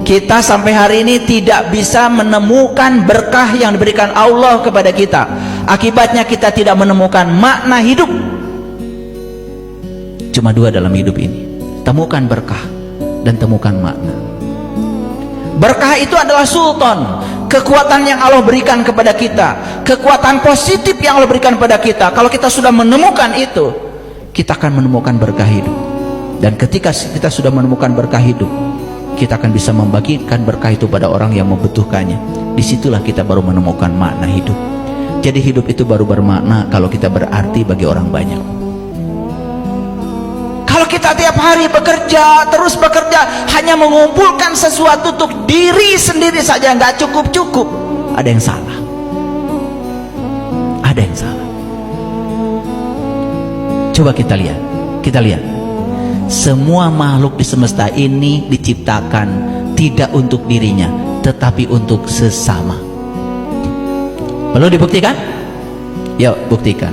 Kita sampai hari ini tidak bisa menemukan berkah yang diberikan Allah kepada kita. Akibatnya kita tidak menemukan makna hidup. Cuma dua dalam hidup ini, temukan berkah dan temukan makna. Berkah itu adalah sultan, kekuatan yang Allah berikan kepada kita, kekuatan positif yang Allah berikan kepada kita. Kalau kita sudah menemukan itu, kita akan menemukan berkah hidup. Dan ketika kita sudah menemukan berkah hidup, kita akan bisa membagikan berkah itu pada orang yang membutuhkannya. Disitulah kita baru menemukan makna hidup. Jadi hidup itu baru bermakna kalau kita berarti bagi orang banyak. Kalau kita tiap hari bekerja, terus bekerja, hanya mengumpulkan sesuatu untuk diri sendiri saja, nggak cukup-cukup, ada yang salah. Ada yang salah. Coba kita lihat. Semua makhluk di semesta ini diciptakan tidak untuk dirinya, tetapi untuk sesama. Perlu dibuktikan? Yuk, buktikan.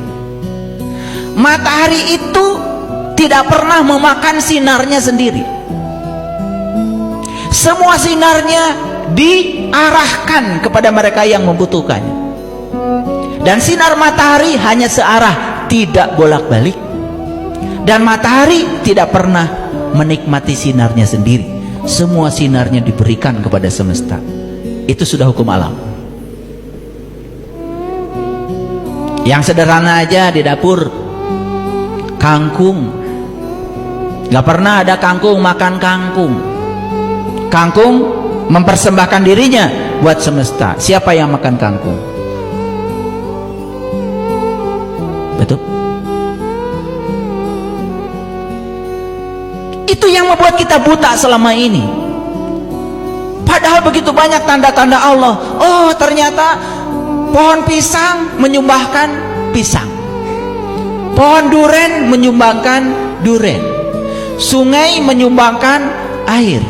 Matahari itu tidak pernah memakan sinarnya sendiri. Semua sinarnya diarahkan kepada mereka yang membutuhkannya. Dan sinar matahari hanya searah, tidak bolak-balik. Dan matahari tidak pernah menikmati sinarnya sendiri. Semua sinarnya diberikan kepada semesta. Itu sudah hukum alam. Yang sederhana aja di dapur, kangkung, gak pernah ada kangkung makan kangkung. Kangkung mempersembahkan dirinya buat semesta. Siapa yang makan kangkung? Betul? Itu yang membuat kita buta selama ini. Padahal begitu banyak tanda-tanda Allah. Oh, ternyata pohon pisang menyumbangkan pisang, pohon duren menyumbangkan duren, sungai menyumbangkan air,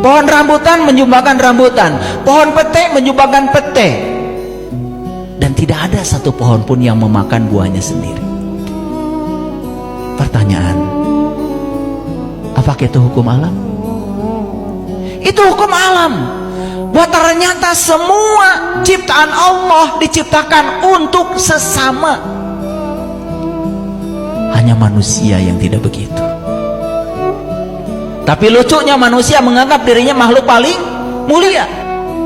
pohon rambutan menyumbangkan rambutan, pohon pete menyumbangkan pete. Dan tidak ada satu pohon pun yang memakan buahnya sendiri. Pertanyaan, apakah itu hukum alam? Itu hukum alam. Bahwa ternyata semua ciptaan Allah diciptakan untuk sesama. Hanya manusia yang tidak begitu. Tapi lucunya manusia menganggap dirinya makhluk paling mulia.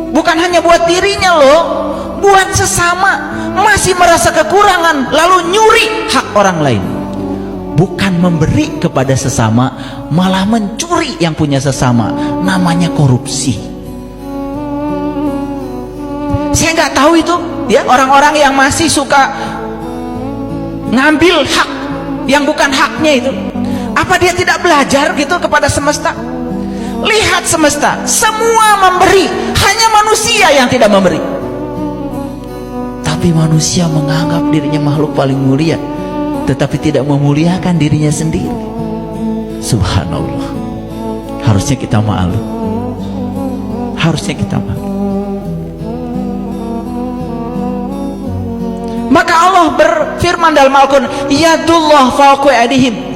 Bukan hanya buat dirinya loh, buat sesama. Masih merasa kekurangan, lalu nyuri hak orang lain. Bukan memberi kepada sesama, malah mencuri yang punya sesama. Namanya korupsi. Saya nggak tahu itu, ya, orang-orang yang masih suka ngambil hak yang bukan haknya itu. Apa dia tidak belajar gitu kepada semesta? Lihat semesta, semua memberi, hanya manusia yang tidak memberi. Tapi manusia menganggap dirinya makhluk paling mulia, tetapi tidak memuliakan dirinya sendiri. Subhanallah. Harusnya kita malu. Harusnya kita malu. Maka Allah berfirman dalam Al-Quran, Yadullah fawqa aydihim.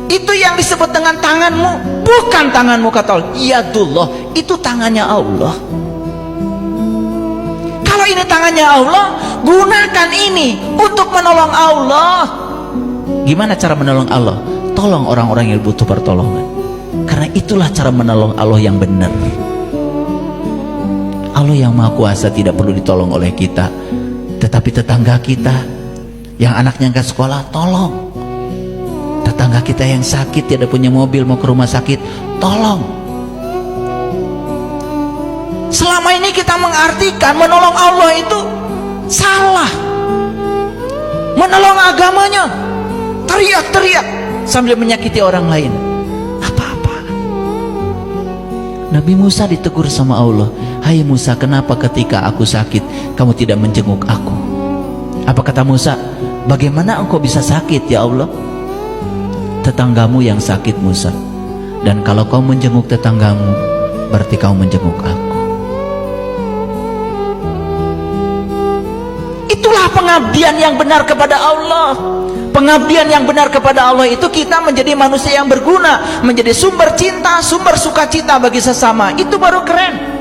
Itu yang disebut dengan tanganmu, bukan tanganmu, kata Allah. Yadullah, itu tangannya Allah. Kalau ini tangannya Allah, gunakan ini untuk menolong Allah. Gimana cara menolong Allah? Tolong orang-orang yang butuh pertolongan. Karena itulah cara menolong Allah yang benar. Allah yang Maha Kuasa tidak perlu ditolong oleh kita, tetapi tetangga kita yang anaknya nggak sekolah, tolong. Tetangga kita yang sakit, tidak punya mobil, mau ke rumah sakit, tolong. Selama ini kita mengartikan menolong Allah itu salah. Menolong agamanya, teriak-teriak sambil menyakiti orang lain. Apa-apa. Nabi Musa ditegur sama Allah, hai Musa, kenapa ketika aku sakit kamu tidak menjenguk aku? Apa kata Musa? Bagaimana engkau bisa sakit ya Allah? Tetanggamu yang sakit Musa. Dan kalau kau menjenguk tetanggamu, berarti kau menjenguk aku. Itulah pengabdian yang benar kepada Allah. pengabdian yang benar kepada Allah itu kita menjadi manusia yang berguna, menjadi sumber cinta, sumber sukacita bagi sesama. Itu baru keren.